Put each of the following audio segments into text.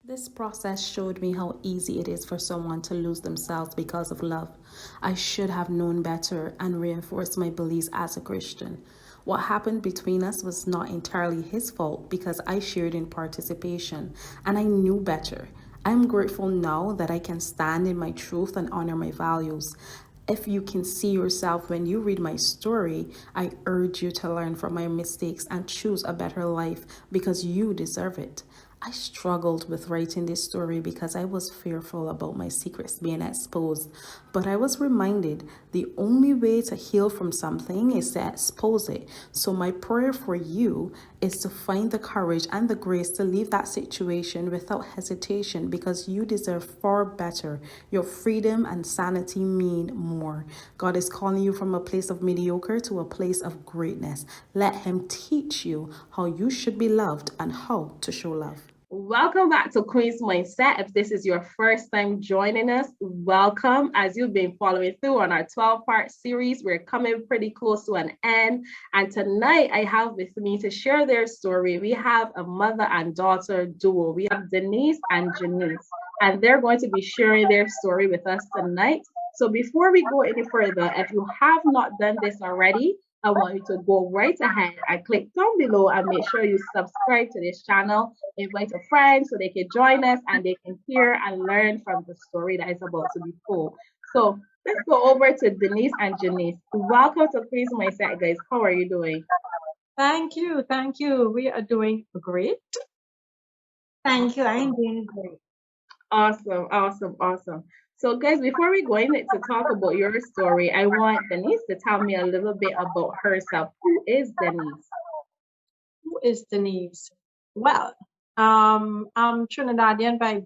This process showed me how easy it is for someone to lose themselves because of love. I should have known better and reinforced my beliefs as a Christian. What happened between us was not entirely his fault because I shared in participation and I knew better. I'm grateful now that I can stand in my truth and honor my values. If you can see yourself when you read my story, I urge you to learn from my mistakes and choose a better life because you deserve it. I struggled with writing this story because I was fearful about my secrets being exposed, but I was reminded the only way to heal from something is to expose it. So, my prayer for you is to find the courage and the grace to leave that situation without hesitation because you deserve far better. Your freedom and sanity mean more. God is calling you from a place of mediocre to a place of greatness. Let Him teach you how you should be loved and how to show love. Welcome back to Queen's Mindset. If this is your first time joining us, welcome. As you've been following through on our 12-part series, we're coming pretty close to an end. And tonight I have with me to share their story. We have a mother and daughter duo. We have Denise and Jeniece, and they're going to be sharing their story with us tonight. So before we go any further, if you have not done this already, I want you to go right ahead and click down below and make sure you subscribe to this channel, invite a friend so they can join us and they can hear and learn from the story that is about to be told. So let's go over to Denise and Jeniece. Welcome to Please Mindset, guys. How are you doing? Thank you. Thank you. We are doing great. Thank you. I'm doing great. Awesome, awesome, awesome. So, guys, before we go into talk about your story, I want Denise to tell me a little bit about herself. Who is Denise? Who is Denise? Well, I'm Trinidadian by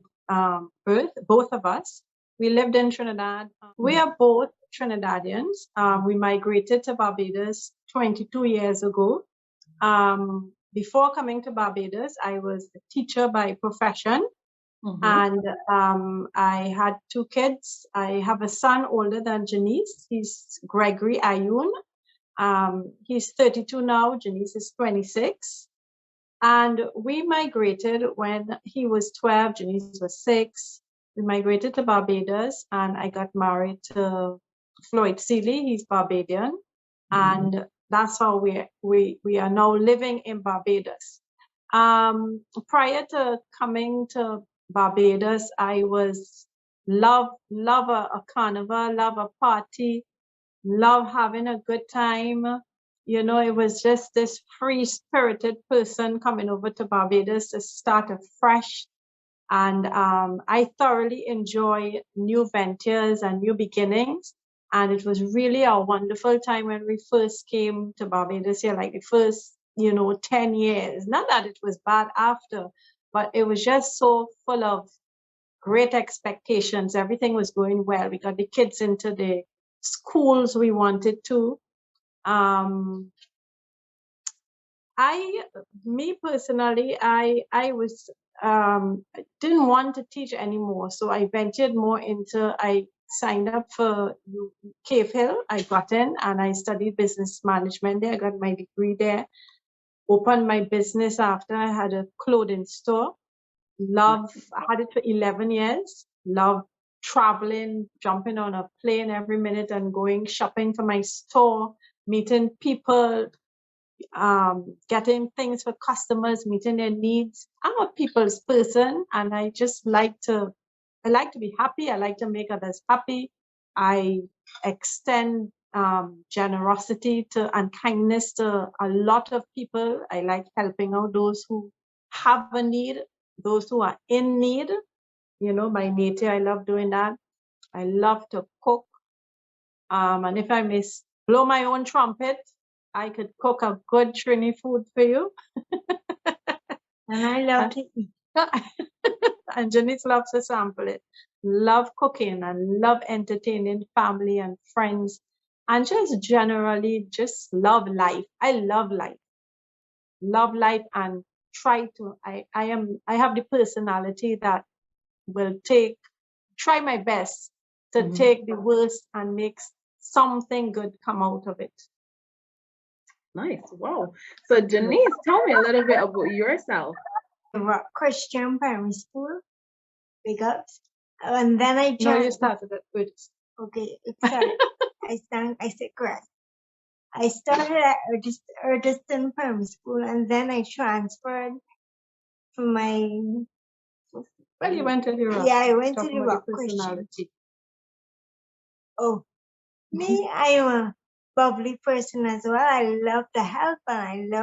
birth, both of us. We lived in Trinidad. We are both Trinidadians. We migrated to Barbados 22 years ago. Before coming to Barbados, I was a teacher by profession. And I had two kids. I have a son older than Jeniece. He's Gregory Ayuen. He's 32 now. Jeniece is 26. And we migrated when he was 12. Jeniece was 6. We migrated to Barbados, and I got married to Floyd Seeley. He's Barbadian. And that's how we are now living in Barbados. Prior to coming to Barbados, I was love a carnival, love a party, love having a good time. You know, it was just this free-spirited person coming over to Barbados to start afresh. And I thoroughly enjoy new ventures and new beginnings. And it was really a wonderful time when we first came to Barbados here, like the first 10 years. Not that it was bad after, but it was just so full of great expectations. Everything was going well. We got the kids into the schools we wanted to. Me personally, I was didn't want to teach anymore, so I ventured more into. I signed up for Cave Hill. I got in and I studied business management there. I got my degree there. Opened my business after. I had a clothing store. I had it for 11 years. Love traveling, jumping on a plane every minute and going shopping for my store, meeting people, getting things for customers, meeting their needs. I'm a people's person, and I just like to be happy. I like to make others happy. I extend generosity and kindness to a lot of people. I like helping out those who have a need, those who are in need. By nature, I love doing that. I love to cook. And if I may blow my own trumpet, I could cook a good Trini food for you. And I love to eat. And Jeniece loves to sample it. Love cooking and love entertaining family and friends. And just generally just love life. I love life. Love life and try to I have the personality that will try my best to take the worst and make something good come out of it. Nice. Wow. So Jeniece, tell me a little bit about yourself. Christian primary school. big ups. And then I No, you joined. started at Bruised. Okay, sorry. I said correct. I started at Erdiston Primary School, and then I transferred from my. Well, you went to the Rock. Yeah, I went to Talking the about Rock your Christian. personality. Oh, me, I am a bubbly person as well. I love to help, and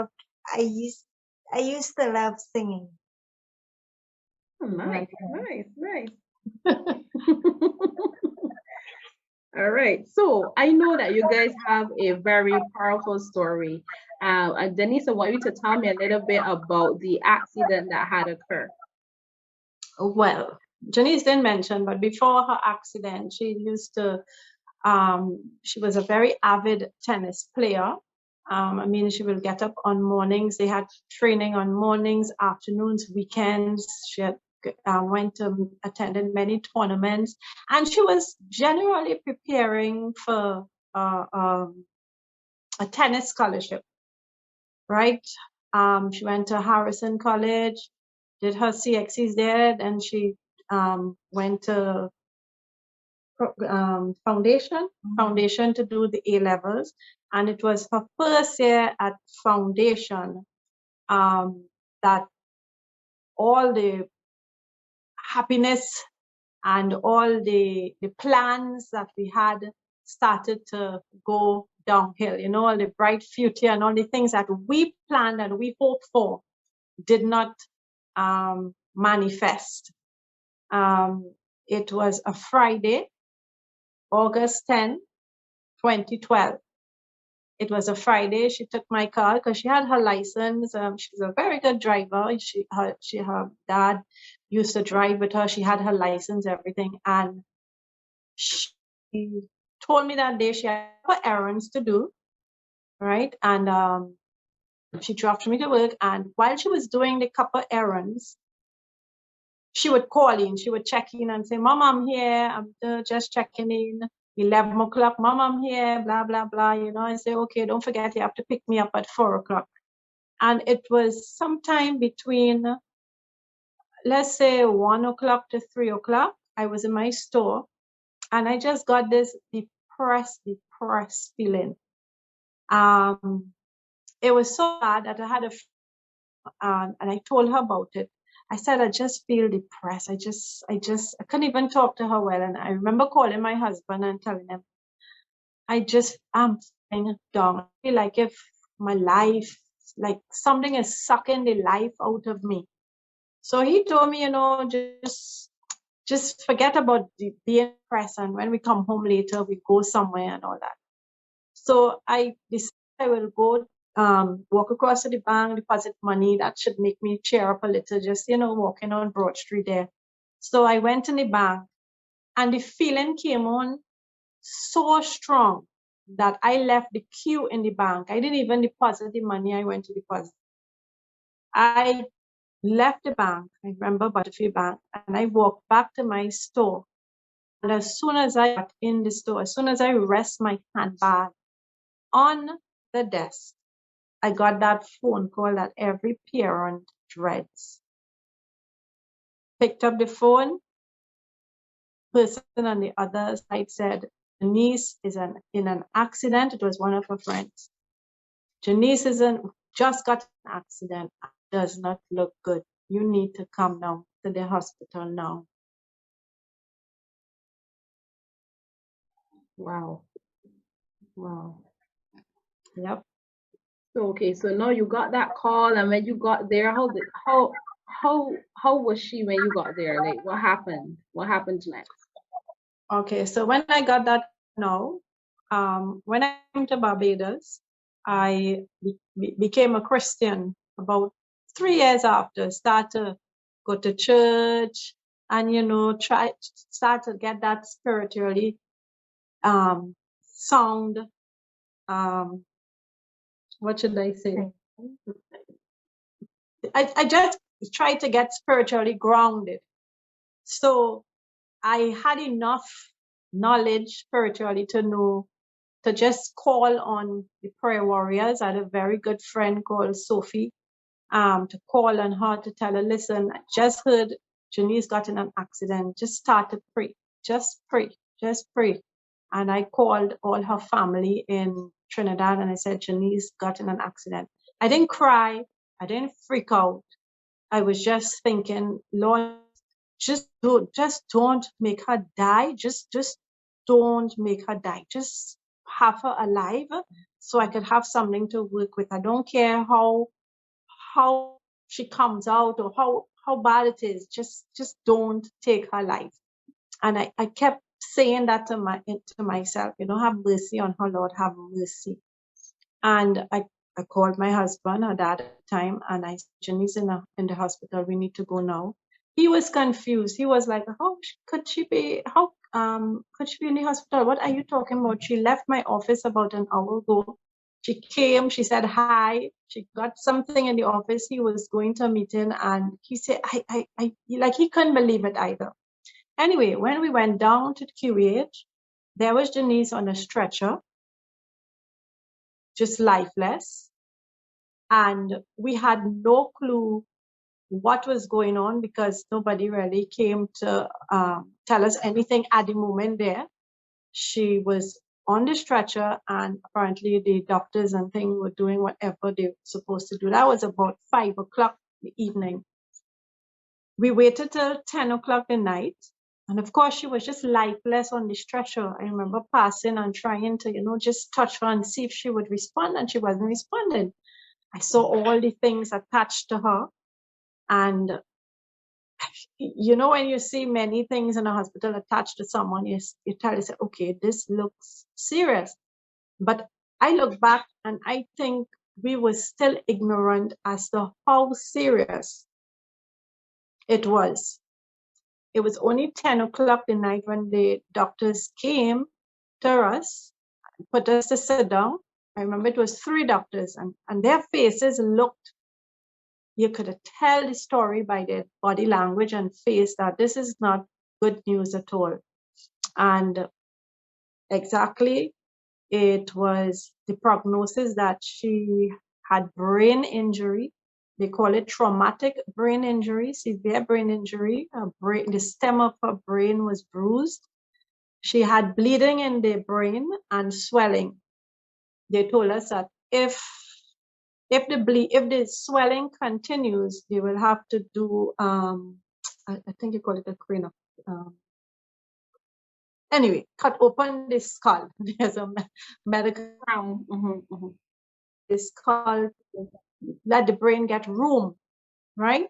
I used to love singing. Oh, nice, Right. nice. All right. So I know that you guys have a very powerful story. And Denise, I want you to tell me a little bit about the accident that had occurred. Well, Janice didn't mention, but before her accident, she was a very avid tennis player. I mean, she will get up on mornings. They had training on mornings, afternoons, weekends. She had attended many tournaments, and she was generally preparing for a tennis scholarship, right? She went to Harrison College, did her CXCs there, and she went to foundation to do the A levels, and it was her first year at foundation that all the happiness and all the plans that we had started to go downhill. You know, all the bright future and all the things that we planned and we hoped for did not manifest. It was a Friday, August 10, 2012. It was a Friday. She took my car because she had her license. She's a very good driver. Her dad used to drive with her. She had her license, everything. And she told me that day she had errands to do, right? And she dropped me to work. And while she was doing the couple errands, she would call in. She would check in and say, "Mom, I'm here. I'm just checking in. 11 o'clock, Mom, I'm here, blah, blah, blah." You know, I say, "Okay, don't forget you have to pick me up at 4 o'clock. And it was sometime between, let's say, 1 o'clock to 3 o'clock. I was in my store and I just got this depressed feeling. It was so bad that I had and I told her about it. I said, "I just feel depressed. I couldn't even talk to her well." And I remember calling my husband and telling him, I'm feeling down. I feel like if my life, like something is sucking the life out of me. So he told me, just forget about being depressed. And when we come home later, we go somewhere and all that. So I decided I will go walk across to the bank, deposit money. That should make me cheer up a little, just, walking on Broad Street there. So I went in the bank and the feeling came on so strong that I left the queue in the bank. I didn't even deposit the money I went to deposit. I left the bank, I remember Beautified Bank, and I walked back to my store. And as soon as I got in the store, as soon as I rest my handbag on the desk, I got that phone call that every parent dreads. Picked up the phone, person on the other side said, "Jeniece is in an accident." It was one of her friends. "Jeniece just got an accident. Does not look good. You need to come now to the hospital now." Wow. Wow. Yep. So okay, so now you got that call, and when you got there, how was she when you got there? Like, what happened? What happened next? Okay, so when I got that now, when I came to Barbados, I became a Christian about 3 years after. Start to go to church and, start to get that spiritually sound, what should I say? I just tried to get spiritually grounded. So I had enough knowledge spiritually to know to just call on the prayer warriors. I had a very good friend called Sophie, to call on her to tell her, "Listen, I just heard Jeniece got in an accident. Just start to pray. Just pray. Just pray. And I called all her family in Trinidad and I said, Jeniece got in an accident. I didn't cry. I didn't freak out. I was just thinking, Lord, just don't make her die. Just don't make her die. Just have her alive so I could have something to work with. I don't care how she comes out or how bad it is. Just don't take her life. And I kept saying that to myself, have mercy on her, Lord, have mercy. And I called my husband, her dad at the time, and I said, Jeniece in the hospital, we need to go now. He was confused. He was like, how could she be in the hospital? What are you talking about? She left my office about an hour ago. She came, she said hi, she got something in the office. He was going to a meeting and he said, he couldn't believe it either. Anyway, when we went down to the QH, there was Jeniece on a stretcher, just lifeless. And we had no clue what was going on because nobody really came to tell us anything at the moment there. She was on the stretcher and apparently the doctors and things were doing whatever they were supposed to do. That was about 5 o'clock in the evening. We waited till 10 o'clock at night. And of course, she was just lifeless on the stretcher. I remember passing and trying to, just touch her and see if she would respond, and she wasn't responding. I saw all the things attached to her. And, when you see many things in a hospital attached to someone, you tell yourself, okay, this looks serious. But I look back and I think we were still ignorant as to how serious it was. It was only 10 o'clock at night when the doctors came to us, put us to sit down. I remember it was 3 doctors and their faces looked, you could tell the story by their body language and face that this is not good news at all. And exactly, it was the prognosis that she had brain injury. They call it traumatic brain injury, severe brain injury. The stem of her brain was bruised. She had bleeding in the brain and swelling. They told us that if the swelling continues, they will have to do I think you call it a cranial. Anyway, cut open the skull. There's a medical Crown. the skull, let the brain get room, right?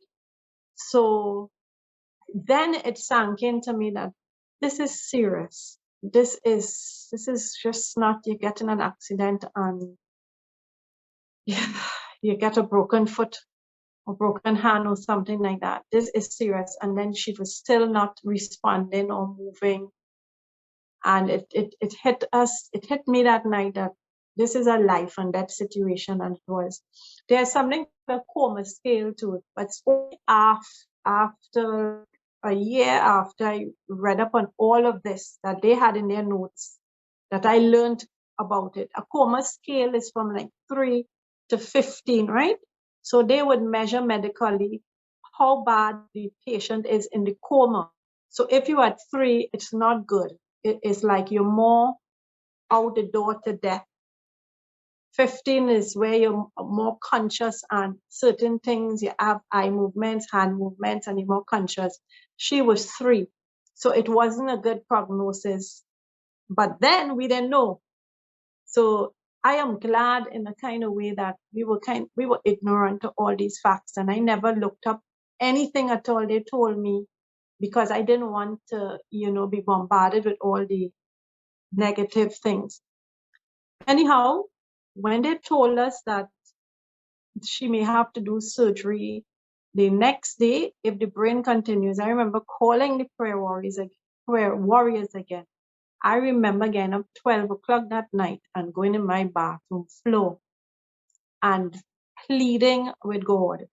So then it sank into me that this is serious. This is just not you get in an accident and you get a broken foot or broken hand or something like that. This is serious. And then she was still not responding or moving. And it hit us, it hit me that night that this is a life and death situation. And it was, there's something a coma scale to it, but it's only after a year after I read up on all of this that they had in their notes that I learned about it. A coma scale is from like 3 to 15, right? So they would measure medically how bad the patient is in the coma. So if you're at 3, it's not good. It is like you're more out the door to death. 15 is where you're more conscious and certain things, you have eye movements, hand movements, and you're more conscious. She was 3. So it wasn't a good prognosis. But then we didn't know. So I am glad in a kind of way that we were ignorant to all these facts, and I never looked up anything at all they told me because I didn't want to, be bombarded with all the negative things. Anyhow, when they told us that she may have to do surgery the next day if the brain continues, I remember calling the prayer warriors again. I remember getting up 12 o'clock that night and going in my bathroom floor and pleading with God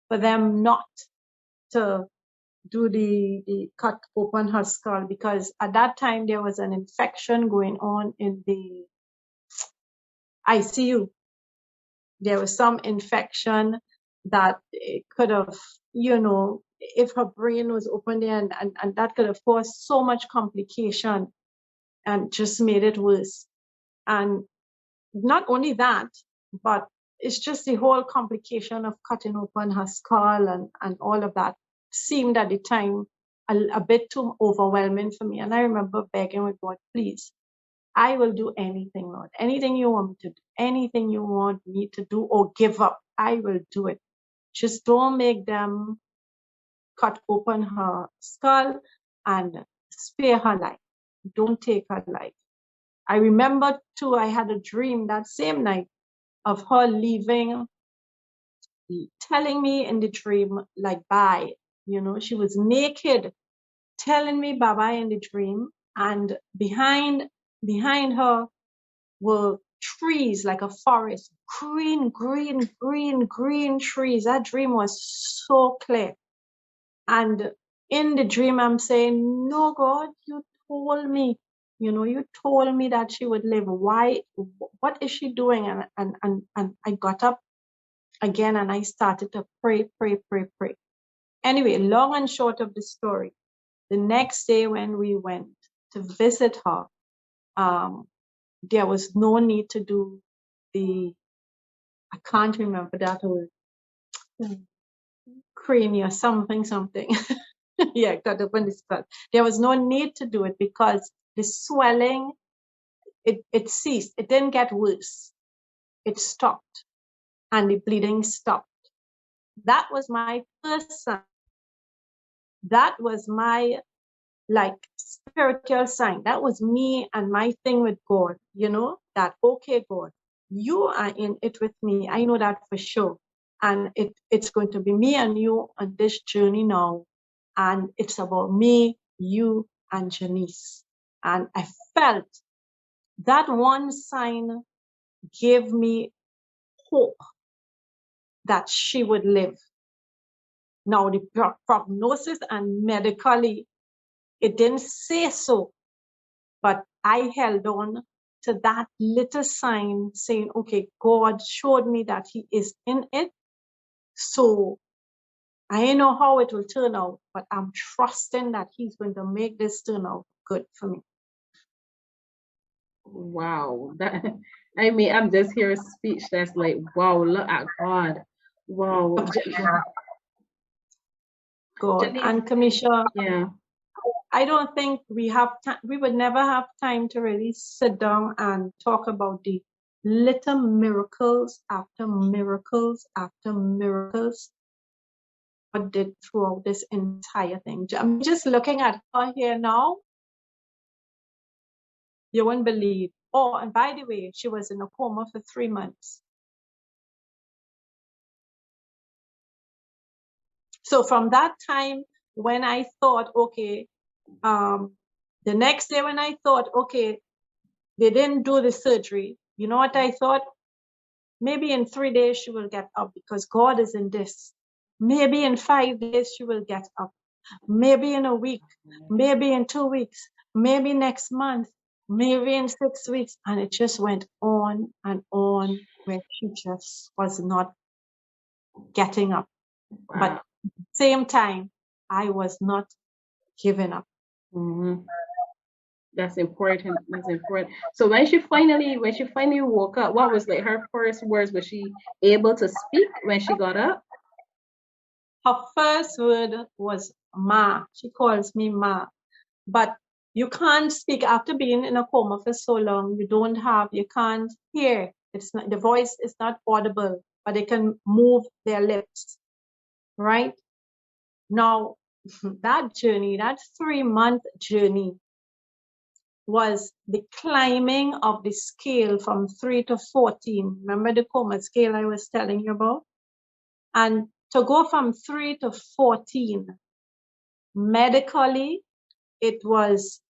for them not to do the cut open her skull, because at that time there was an infection going on in the ICU. There was some infection that it could have, if her brain was open there, and that could have caused so much complication and just made it worse. And not only that, but it's just the whole complication of cutting open her skull and all of that seemed at the time a bit too overwhelming for me. And I remember begging with God, please, I will do anything, Lord. Anything you want me to do, anything you want me to do or give up, I will do it. Just don't make them cut open her skull and spare her life. Don't take her life. I remember too, I had a dream that same night of her leaving, telling me in the dream, like, bye. She was naked, telling me bye-bye in the dream. And behind her were trees, like a forest, green trees. That dream was so clear. And in the dream, I'm saying, no, God, you told me, you told me that she would live. Why? What is she doing? And I got up again and I started to pray. Anyway, long and short of the story, the next day when we went to visit her, there was no need to do I can't remember that word, crania, something. Yeah, cut open the skull. There was no need to do it because the swelling, it ceased. It didn't get worse. It stopped and the bleeding stopped. That was my first sign. That was my spiritual sign. That was me and my thing with God, that, okay, God, you are in it with me. I know that for sure. And it's going to be me and you on this journey now. And it's about me, you, and Jeniece. And I felt that one sign gave me hope that she would live. Now, the prognosis and medically, it didn't say so, but I held on to that little sign saying, okay, God showed me that he is in it. So I know how it will turn out, but I'm trusting that he's going to make this turn out good for me. Wow. I'm just here speechless, like, wow, look at God. Wow. God. Jeniece, And Kamisha, yeah. I don't think we would never have time to really sit down and talk about the little miracles after miracles after miracles God did throughout this entire thing. I'm just looking at her here now. You won't believe. Oh, and by the way, she was in a coma for 3 months. So from that time when I thought, okay, the next day when I thought, okay, they didn't do the surgery, you know what I thought? Maybe in 3 days she will get up because God is in this. Maybe in 5 days she will get up. Maybe in a week, maybe in 2 weeks, maybe next month, maybe in 6 weeks. And it just went on and on where she just was not getting up. Wow. But at the same time, I was not giving up. Mm-hmm. That's important. That's important. So when she finally woke up, what was like her first words? Was she able to speak when she got up? Her first word was Ma. She calls me Ma. But you can't speak after being in a coma for so long. You can't hear. It's not, the voice is not audible, but they can move their lips, right? Now, that journey, that 3-month journey, was the climbing of the scale from 3 to 14. Remember the coma scale I was telling you about? And to go from 3 to 14, medically, it was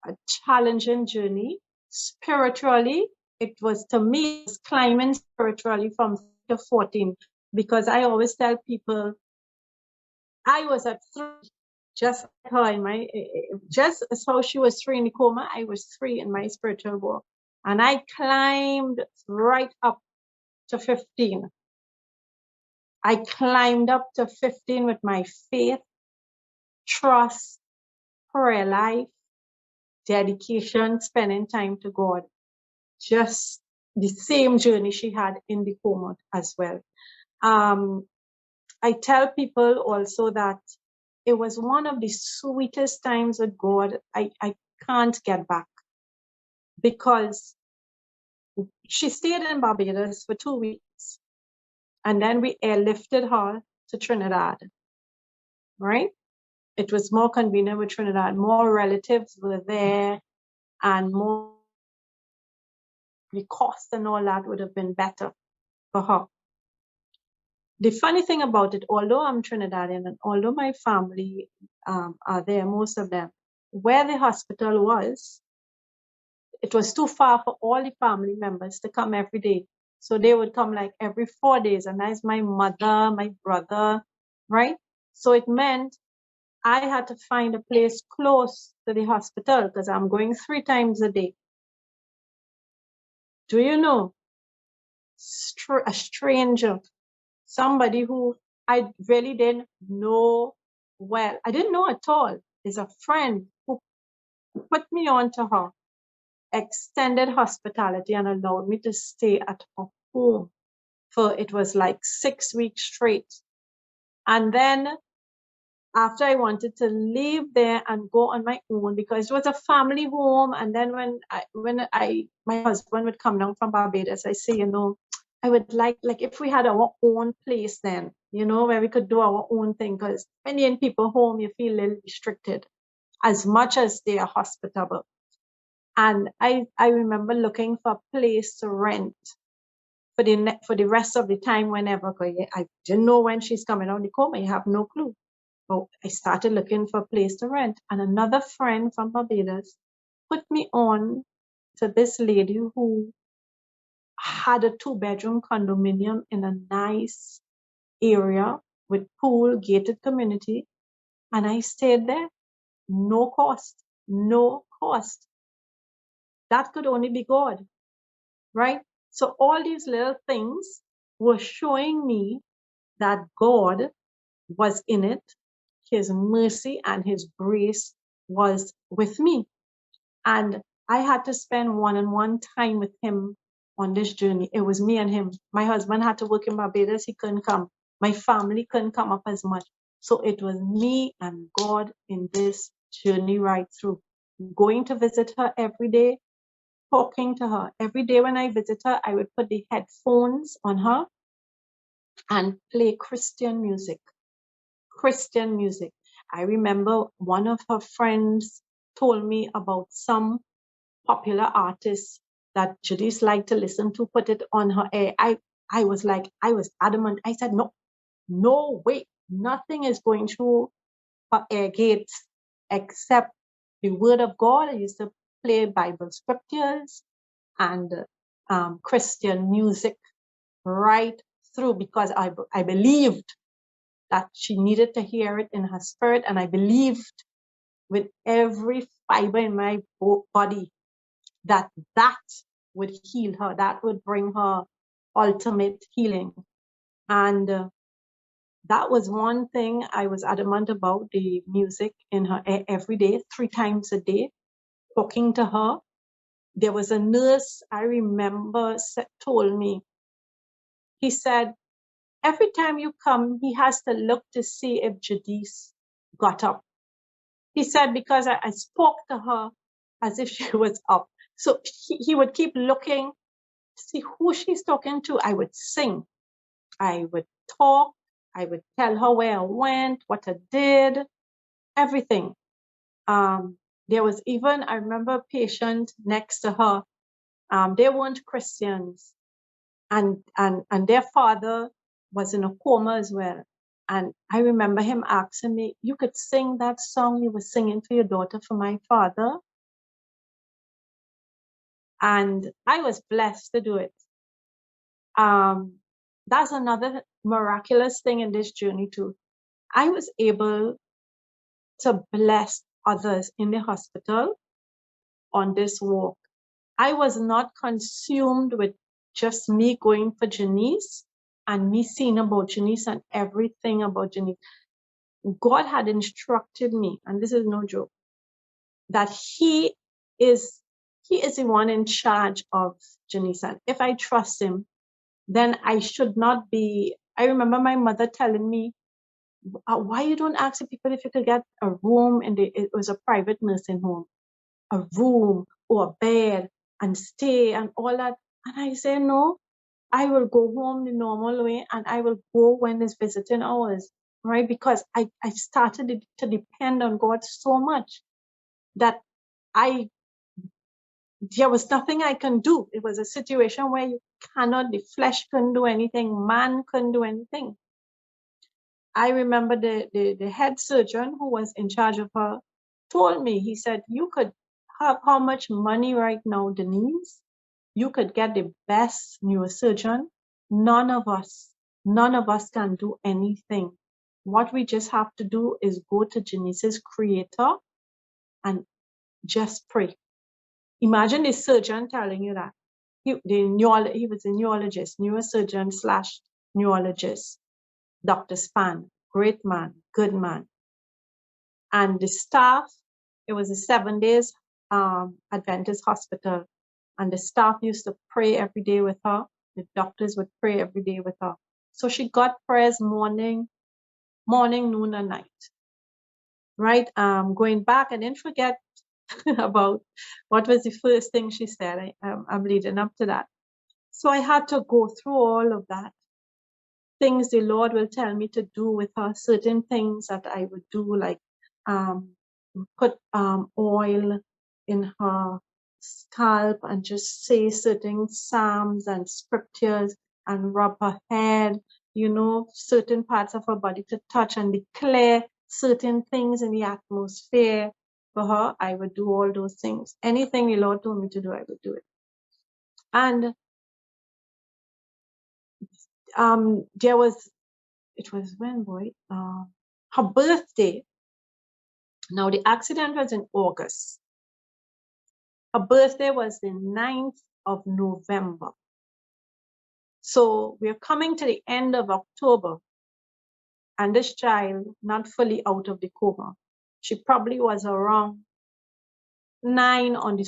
a challenging journey. Spiritually, it was, to me, it was climbing spiritually from 3 to 14, because I always tell people I was at 3, just like her just as how she was 3 in the coma, I was 3 in my spiritual walk. And I climbed right up to 15. I climbed up to 15 with my faith, trust, prayer life, dedication, spending time to God. Just the same journey she had in the coma as well. I tell people also that it was one of the sweetest times with God. I can't get back, because she stayed in Barbados for 2 weeks, and then we airlifted her to Trinidad, right? It was more convenient with Trinidad. More relatives were there, and more the cost and all that would have been better for her. The funny thing about it, although I'm Trinidadian and although my family are there, most of them, where the hospital was, it was too far for all the family members to come every day. So they would come like every 4 days, and that's my mother, my brother, right? So it meant I had to find a place close to the hospital because I'm going 3 times a day. Do you know? A stranger, somebody who I really didn't know well. I didn't know at all. Is a friend who put me on to her, extended hospitality, and allowed me to stay at her home for, it was like 6 weeks straight. And then after I wanted to leave there and go on my own, because it was a family home. And then when my husband would come down from Barbados, I say, I would like if we had our own place then, where we could do our own thing. Because when you're in people home, you feel a little restricted as much as they are hospitable. And I remember looking for a place to rent for the rest of the time whenever. I didn't know when she's coming out of the coma. I have no clue. So I started looking for a place to rent. And another friend from Barbados put me on to this lady who had a 2-bedroom condominium in a nice area with pool, gated community. And I stayed there. No cost. No cost. That could only be God, right? So all these little things were showing me that God was in it. His mercy and his grace was with me. And I had to spend one-on-one time with him on this journey. It was me and him. My husband had to work in Barbados. He couldn't come. My family couldn't come up as much. So it was me and God in this journey right through. Going to visit her every day, talking to her. Every day when I visit her, I would put the headphones on her and play Christian music. Christian music. I remember one of her friends told me about some popular artists that Jeniece liked to listen to, put it on her air. I was adamant. I said, no way, nothing is going through her air gates except the word of God. I used to play Bible scriptures and Christian music right through, because I believed that she needed to hear it in her spirit. And I believed with every fiber in my body that would heal her, that would bring her ultimate healing. And that was one thing I was adamant about, the music in her every day, 3 times a day, talking to her. There was a nurse I remember told me, he said, every time you come, he has to look to see if Jeniece got up. He said, because I spoke to her as if she was up. So he would keep looking to see who she's talking to. I would sing. I would talk. I would tell her where I went, what I did, everything. There was even, I remember a patient next to her. They weren't Christians. And their father was in a coma as well. And I remember him asking me, you could sing that song you were singing for your daughter for my father? And I was blessed to do it. That's another miraculous thing in this journey too. I was able to bless others in the hospital on this walk. I was not consumed with just me going for Jeniece. and me seeing about Jeniece and everything about Jeniece. God had instructed me, and this is no joke, that He is the one in charge of Jeniece. And if I trust Him, then I should not be. I remember my mother telling me, why you don't ask the people if you could get a room it was a private nursing home, a room or a bed and stay and all that. And I say, no, I will go home the normal way and I will go when it's visiting hours, right? Because I started to depend on God so much that there was nothing I can do. It was a situation where the flesh couldn't do anything, man couldn't do anything. I remember the head surgeon who was in charge of her told me, he said, you could have how much money right now, Denise? You could get the best neurosurgeon. None of us can do anything. What we just have to do is go to Jeniece's creator and just pray. Imagine the surgeon telling you that. He was a neurologist, neurosurgeon / neurologist, Dr. Span, great man, good man. And the staff, it was a 7 days Adventist hospital. And the staff used to pray every day with her. The doctors would pray every day with her. So she got prayers morning, noon, and night. Right? Going back, I didn't forget about what was the first thing she said. I'm leading up to that. So I had to go through all of that. Things the Lord will tell me to do with her, certain things that I would do, like put oil in her scalp and just say certain psalms and scriptures and rub her head, certain parts of her body to touch and declare certain things in the atmosphere for her. I would do all those things. Anything the Lord told me to do, I would do it. And it was when, boy, her birthday. Now the accident was in August. Her birthday was the 9th of November. So we're coming to the end of October, and this child not fully out of the coma. She probably was around 9 on the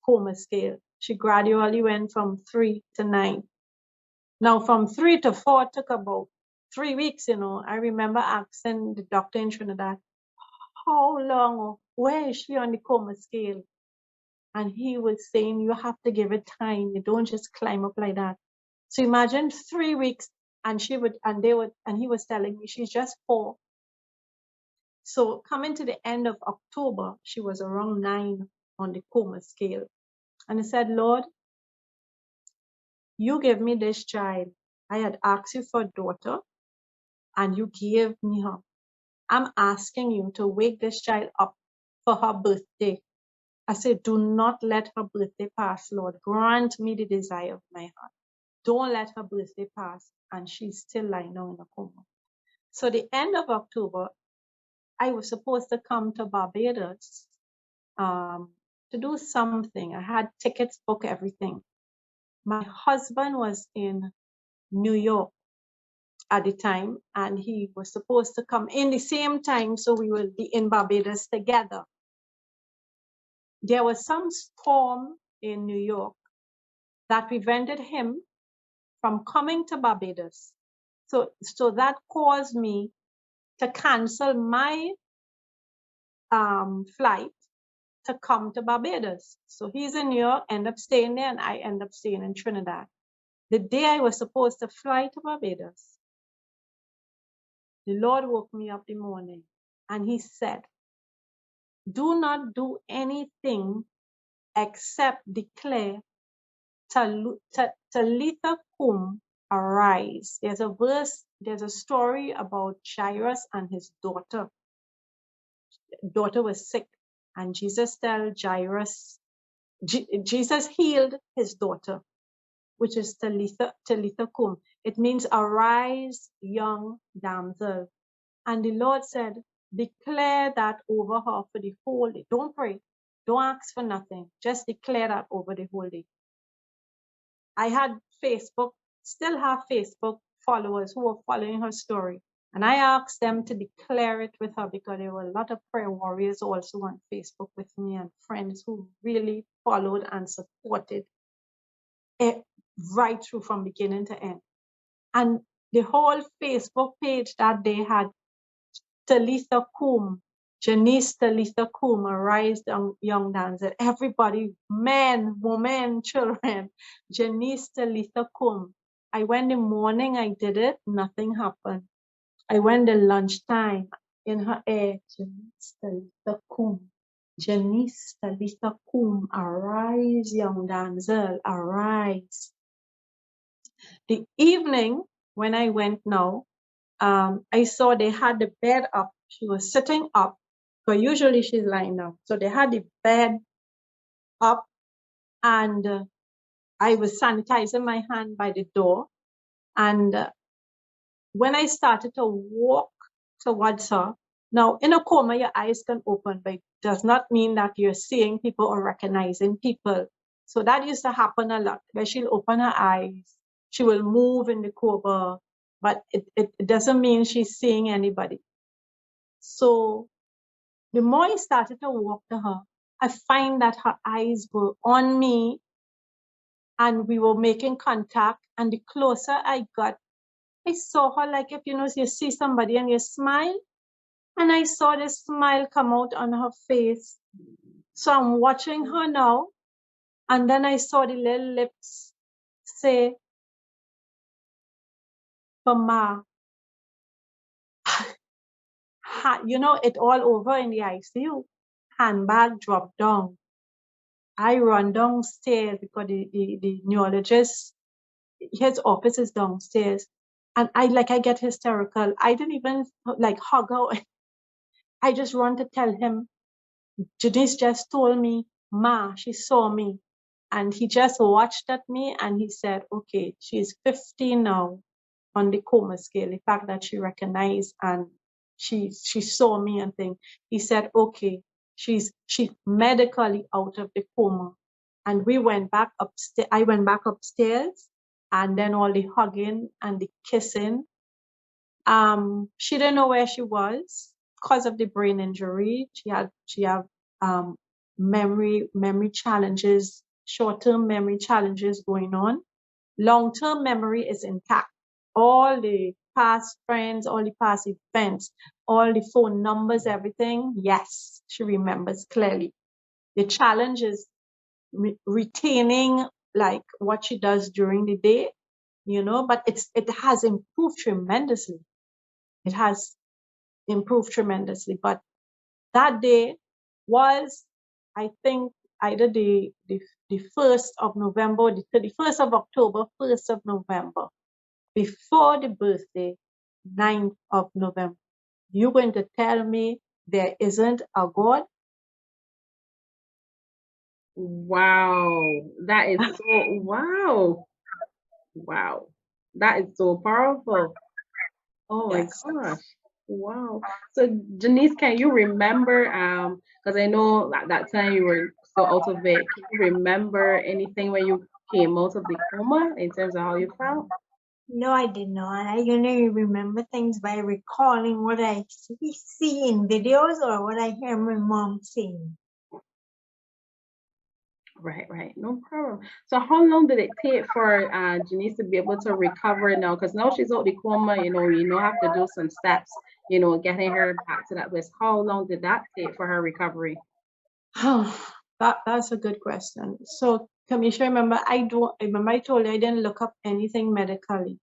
coma scale. She gradually went from 3 to 9. Now from 3 to 4 took about 3 weeks, I remember asking the doctor in Trinidad, how long, where is she on the coma scale? And he was saying, you have to give it time. You don't just climb up like that. So imagine 3 weeks and he was telling me she's just 4. So coming to the end of October, she was around 9 on the coma scale. And I said, Lord, you gave me this child. I had asked you for a daughter and you gave me her. I'm asking you to wake this child up for her birthday. I said, do not let her birthday pass, Lord. Grant me the desire of my heart. Don't let her birthday pass. And she's still lying now in a coma. So the end of October, I was supposed to come to Barbados to do something. I had tickets booked, everything. My husband was in New York at the time, and he was supposed to come in the same time, so we will be in Barbados together. There was some storm in New York that prevented him from coming to Barbados. So that caused me to cancel my flight to come to Barbados. So he's in New York, end up staying there, and I end up staying in Trinidad. The day I was supposed to fly to Barbados, the Lord woke me up in the morning and he said, do not do anything except declare Talitha Kum, arise. There's a verse, there's a story about Jairus and his daughter. Daughter was sick, and Jesus told Jairus, Jesus healed his daughter, which is Talitha Kum. It means arise, young damsel. And the Lord said, declare that over her for the whole day. Don't pray. Don't ask for nothing. Just declare that over the whole day. I had Facebook, still have Facebook followers who were following her story. And I asked them to declare it with her because there were a lot of prayer warriors also on Facebook with me and friends who really followed and supported it right through from beginning to end. And the whole Facebook page that day had Talitha Kum, Jeniece Talitha Kum, Arise Young Dancer. Everybody, men, women, children, Jeniece Talitha Kum. I went in the morning, I did it, nothing happened. I went at lunchtime in her ear, Jeniece Talitha Kum. Jeniece Talitha Kum, arise, young damsel, arise. The evening, when I went now, I saw they had the bed up. She was sitting up, but usually she's lying down. So they had the bed up, and I was sanitizing my hand by the door. And when I started to walk towards her, now in a coma, your eyes can open, but it does not mean that you're seeing people or recognizing people. So that used to happen a lot, where she'll open her eyes, she will move in the coma, but it doesn't mean she's seeing anybody. So the more I started to walk to her, I find that her eyes were on me and we were making contact. And the closer I got, I saw her like if you see somebody and you smile. And I saw this smile come out on her face. So I'm watching her now. And then I saw the little lips say, Mama, it all over in the ICU. Handbag dropped down. I run downstairs because the neurologist, his office is downstairs. And I get hysterical. I didn't even hug her. I just run to tell him, Jeniece just told me, Ma, she saw me. And he just watched at me and he said, okay, she's 15 now on the coma scale. The fact that she recognized and she saw me and things. He said, okay, she's medically out of the coma. And we went back upstairs. I went back upstairs, and then all the hugging and the kissing. She didn't know where she was because of the brain injury. She had memory challenges, short-term memory challenges going on. Long-term memory is intact. All the past friends, all the past events, all the phone numbers, everything, yes, she remembers clearly. The challenge is retaining what she does during the day, but it has improved tremendously. It has improved tremendously. But that day was, I think, either the 1st of November, the 31st of October, 1st of November, before the birthday, 9th of November. You're going to tell me there isn't a God? Wow, that is so, wow. Wow, that is so powerful. Oh my Yes. gosh. Wow. So Jeniece, can you remember, because I know at that time you were so out of it, can you remember anything when you came out of the coma in terms of how you felt? No, I did not. I only remember things by recalling what I see in videos or what I hear my mom saying. Right. No problem. So how long did it take for Jeniece to be able to recover now? Because now she's out the coma, you have to do some steps, getting her back to that place. How long did that take for her recovery? That's a good question. So, Kamisha, remember I told you I didn't look up anything medically.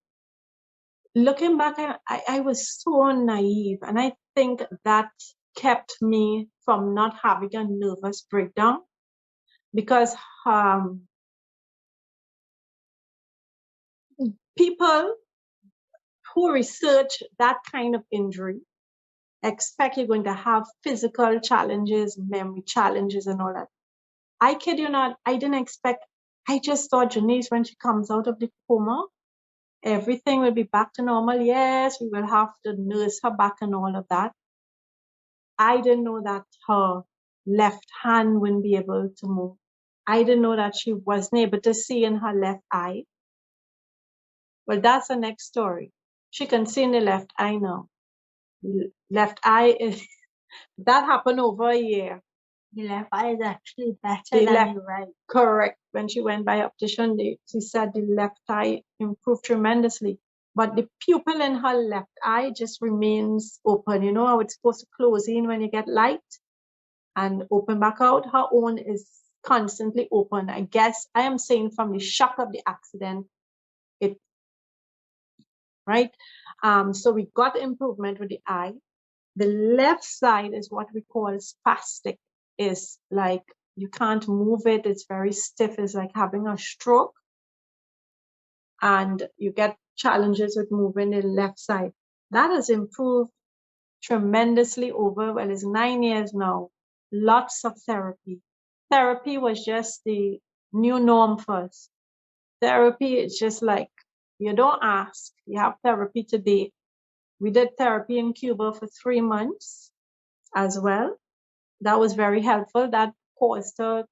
Looking back, I was so naive, and I think that kept me from not having a nervous breakdown because people who research that kind of injury expect you're going to have physical challenges, memory challenges, and all that. I kid you not, I didn't expect. I just thought Jeniece, when she comes out of the coma, everything will be back to normal. Yes, we will have to nurse her back and all of that. I didn't know that her left hand wouldn't be able to move. I didn't know that she wasn't able to see in her left eye. Well, that's the next story. She can see in the left eye now. The left eye is that happened over a year. The left eye is actually better The than left, the right. correct. When she went by optician, she said the left eye improved tremendously. But the pupil in her left eye just remains open. You know how it's supposed to close in when you get light and open back out? Her own is constantly open. I guess I am saying from the shock of the accident, right? So we got improvement with the eye. The left side is what we call spastic. Is like you can't move it. It's very stiff. It's like having a stroke. And you get challenges with moving the left side. That has improved tremendously over, well, it's 9 years now. Lots of therapy. Therapy was just the new norm for us. Therapy is just like, you don't ask, you have therapy today. We did therapy in Cuba for 3 months as well. That was very helpful. That caused her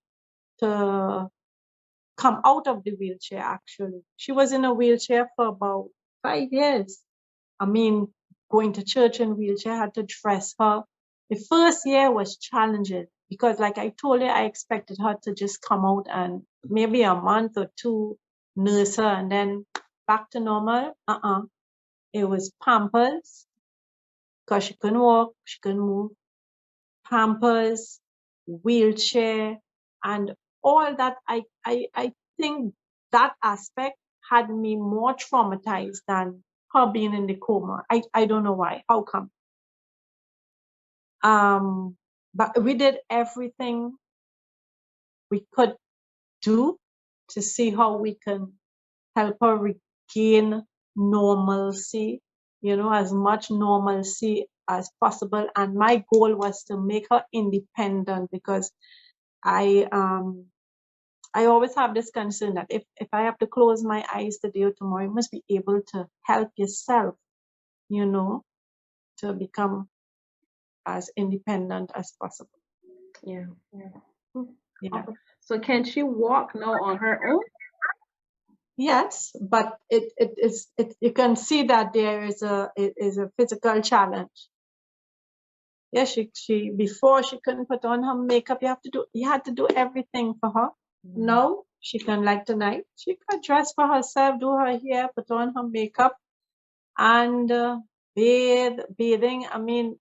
to come out of the wheelchair, actually. She was in a wheelchair for about 5 years. I mean, going to church in wheelchair, had to dress her. The first year was challenging because, like I told you, I expected her to just come out and maybe a month or two nurse her and then back to normal. It was Pampers because she couldn't walk, she couldn't move. Pampers, wheelchair, and all that. I think that aspect had me more traumatized than her being in the coma. I don't know why. How come? But we did everything we could do to see how we can help her regain normalcy, as much normalcy as possible. And my goal was to make her independent because I always have this concern that if I have to close my eyes today or tomorrow, you must be able to help yourself, to become as independent as possible. Yeah. Yeah. So can she walk now on her own? Yes, but it you can see that there is a physical challenge. Yeah, she before she couldn't put on her makeup. You had to do everything for her. Now she can, like tonight, she could dress for herself, do her hair, put on her makeup, and bathing. I mean,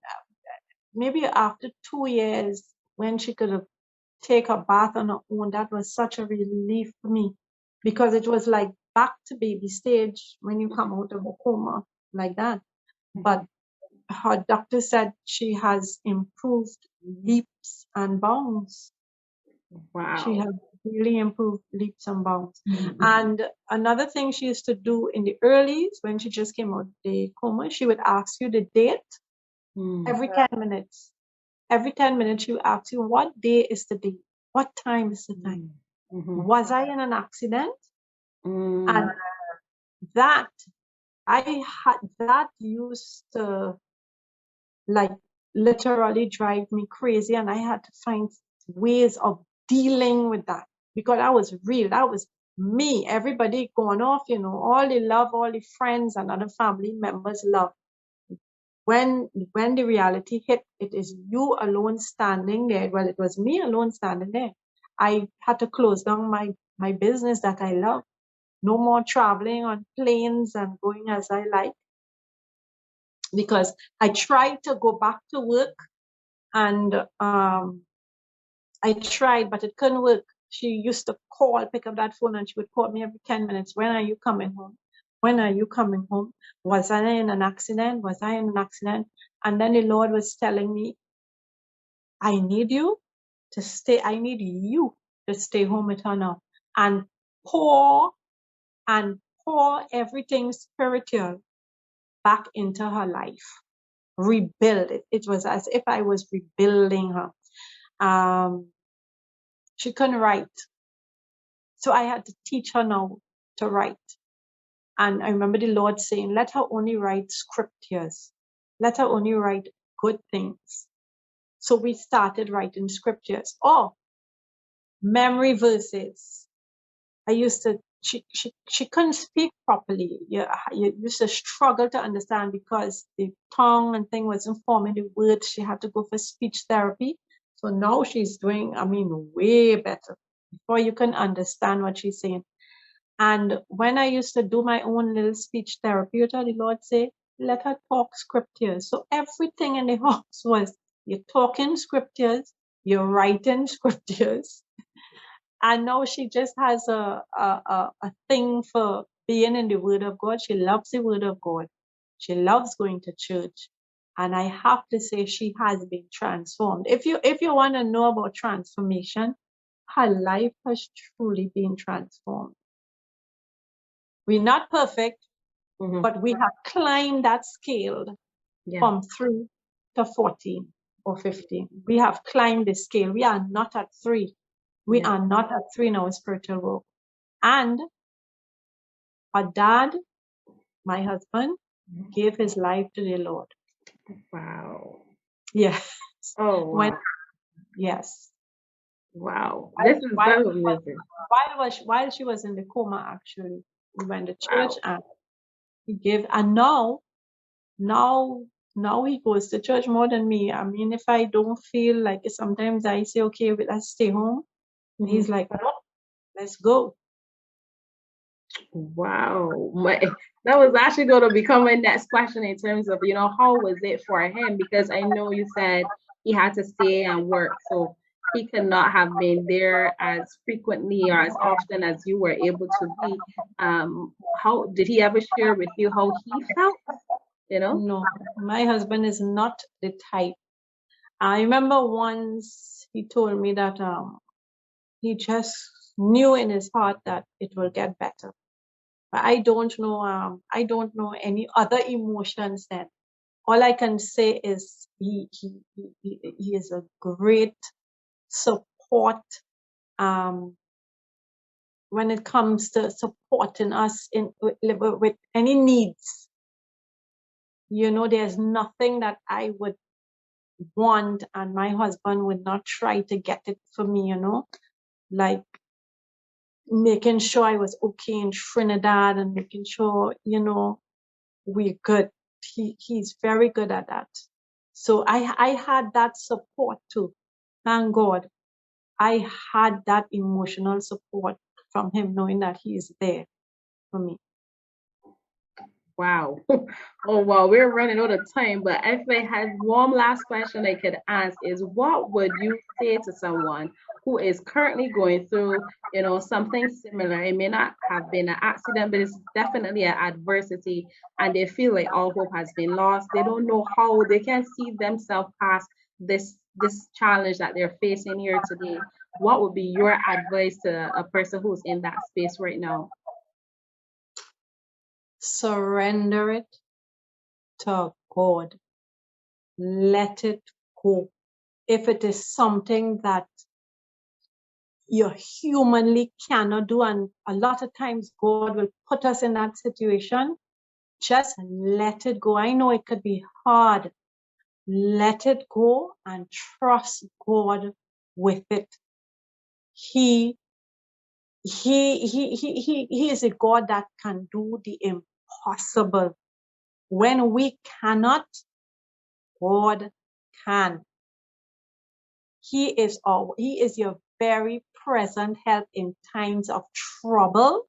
maybe after 2 years, when she could have take a bath on her own, that was such a relief for me because it was like back to baby stage when you come out of a coma like that. But her doctor said she has improved leaps and bounds. Wow. She has really improved leaps and bounds. And another thing she used to do in the earlies when she just came out of the coma, she would ask you the date every 10 minutes. Every 10 minutes, she would ask you, what day is the day? What time is the time? Was I in an accident? And that used to like literally drive me crazy, and I had to find ways of dealing with that because that was real. That was me. Everybody going off, all the love, all the friends and other family members love. When the reality hit, it is you alone standing there. Well, it was me alone standing there. I had to close down my business that I love. No more traveling on planes and going as I like. Because I tried to go back to work and I tried, but it couldn't work. She used to pick up that phone and she would call me every 10 minutes. When are you coming home? When are you coming home? Was I in an accident? Was I in an accident? And then the Lord was telling me, I need you to stay. I need you to stay home with her now and pour everything spiritual back into her life. Rebuild it. It was as if I was rebuilding her. She couldn't write. So I had to teach her now to write. And I remember the Lord saying, let her only write scriptures. Let her only write good things. So we started writing scriptures. Memory verses. I used to she couldn't speak properly. You used to struggle to understand because the tongue and thing wasn't forming the words. She had to go for speech therapy. So now she's doing, I mean, way better. Before you can understand what she's saying. And when I used to do my own little speech therapy, the Lord say, let her talk scriptures. So everything in the house was, you're talking scriptures, you're writing scriptures. And now she just has a thing for being in the Word of God. She loves the Word of God. She loves going to church. And I have to say she has been transformed. If you want to know about transformation, her life has truly been transformed. We're not perfect, but we have climbed that scale from 3 to 14 or 15. We have climbed the scale. We are not at 3. We are not at 3 in our spiritual walk. And our dad, my husband, gave his life to the Lord. Wow. Yes. Oh, wow. Yes. Wow. This is so amazing. While she was in the coma, actually, we went to church and he gave, and now he goes to church more than me. I mean, if I don't feel like it, sometimes I say, okay, let's stay home. And he's like, no, let's go. Wow. That was actually going to become my next question in terms of, how was it for him? Because I know you said he had to stay and work, so he could not have been there as frequently or as often as you were able to be. How did he ever share with you how he felt? No, my husband is not the type. I remember once he told me that he just knew in his heart that it will get better. But I don't know any other emotions then. All I can say is he is a great support when it comes to supporting us with any needs. There's nothing that I would want and my husband would not try to get it for me, like making sure I was okay in Trinidad and making sure, we're good. He's very good at that. So I had that support too. Thank God. I had that emotional support from him, knowing that he is there for me. Wow. Oh, wow. We're running out of time, but if I had one last question I could ask is, what would you say to someone who is currently going through, something similar? It may not have been an accident, but it's definitely an adversity, and they feel like all hope has been lost. They don't know how they can see themselves past this challenge that they're facing here today. What would be your advice to a person who's in that space right now? Surrender it to God. Let it go. If it is something that you humanly cannot do, and a lot of times God will put us in that situation, just let it go. I know it could be hard. Let it go and trust God with it. He is a God that can do the impossible. When we cannot, God can. He is your very present help in times of trouble.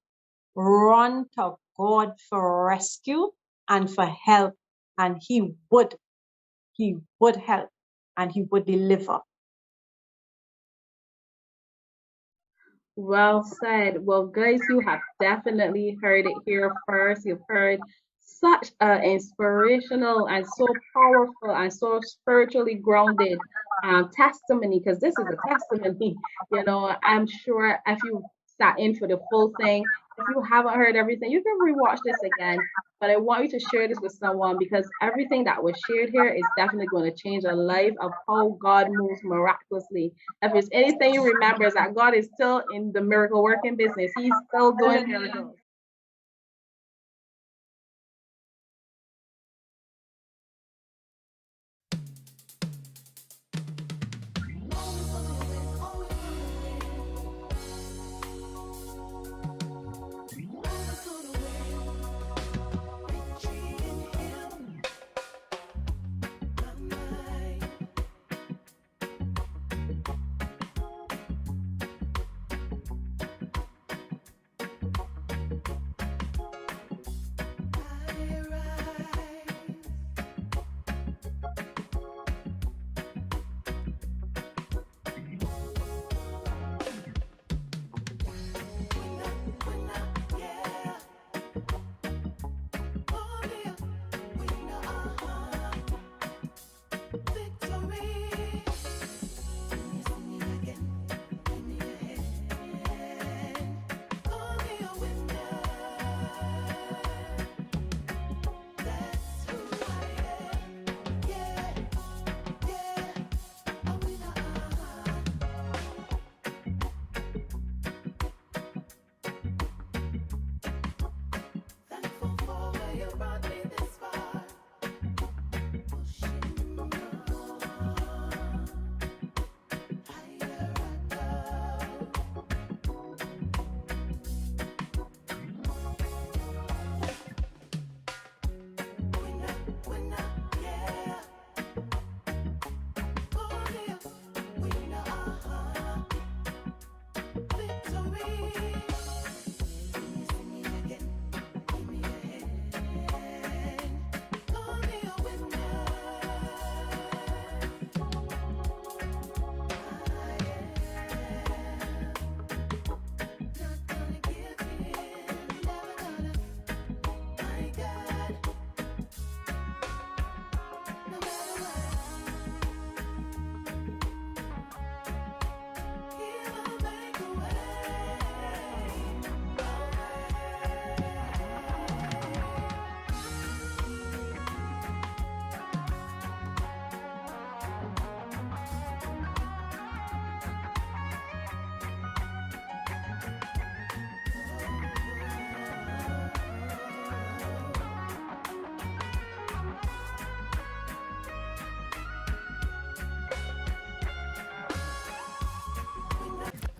Run to God for rescue and for help, and He would help and He would deliver. Well said. Well, guys, you have definitely heard it here first. You've heard such an inspirational and so powerful and so spiritually grounded testimony, because this is a testimony. I'm sure if you sat in for the full thing, if you haven't heard everything, you can rewatch this again. But I want you to share this with someone, because everything that was shared here is definitely going to change a life of how God moves miraculously. If there's anything you remember, is that God is still in the miracle working business. He's still doing miracles.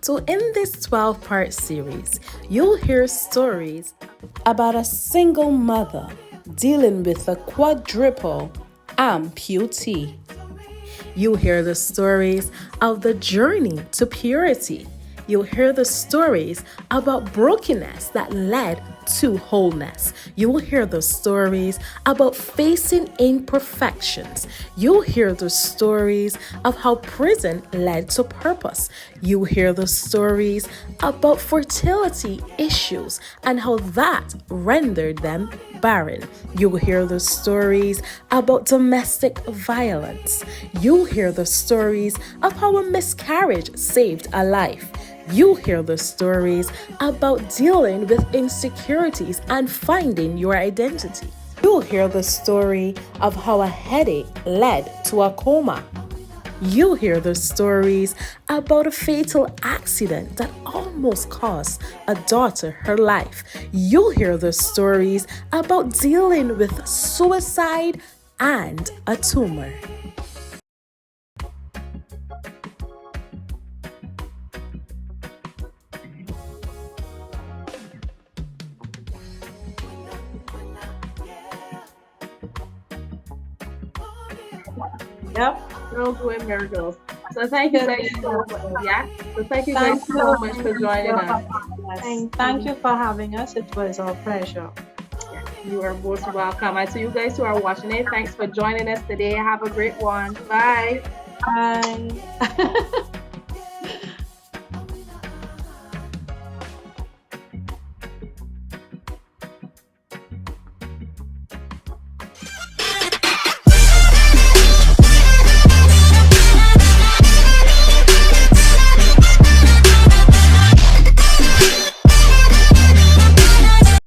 So, in this 12-part series, you'll hear stories about a single mother dealing with a quadruple amputee. You'll hear the stories of the journey to purity. You'll hear the stories about brokenness that led to wholeness. You'll hear the stories about facing imperfections. You'll hear the stories of how prison led to purpose. You'll hear the stories about fertility issues and how that rendered them barren. You'll hear the stories about domestic violence. You'll hear the stories of how a miscarriage saved a life. You'll hear the stories about dealing with insecurities and finding your identity. You'll hear the story of how a headache led to a coma. You'll hear the stories about a fatal accident that almost cost a daughter her life. You'll hear the stories about dealing with suicide and a tumor. Yep. Girls doing miracles. So thank you guys so much. Yeah. So thank you guys so much for joining us. Thank you for having us. It was our pleasure. You are most welcome. And to you guys who are watching it, thanks for joining us today. Have a great one. Bye. Bye.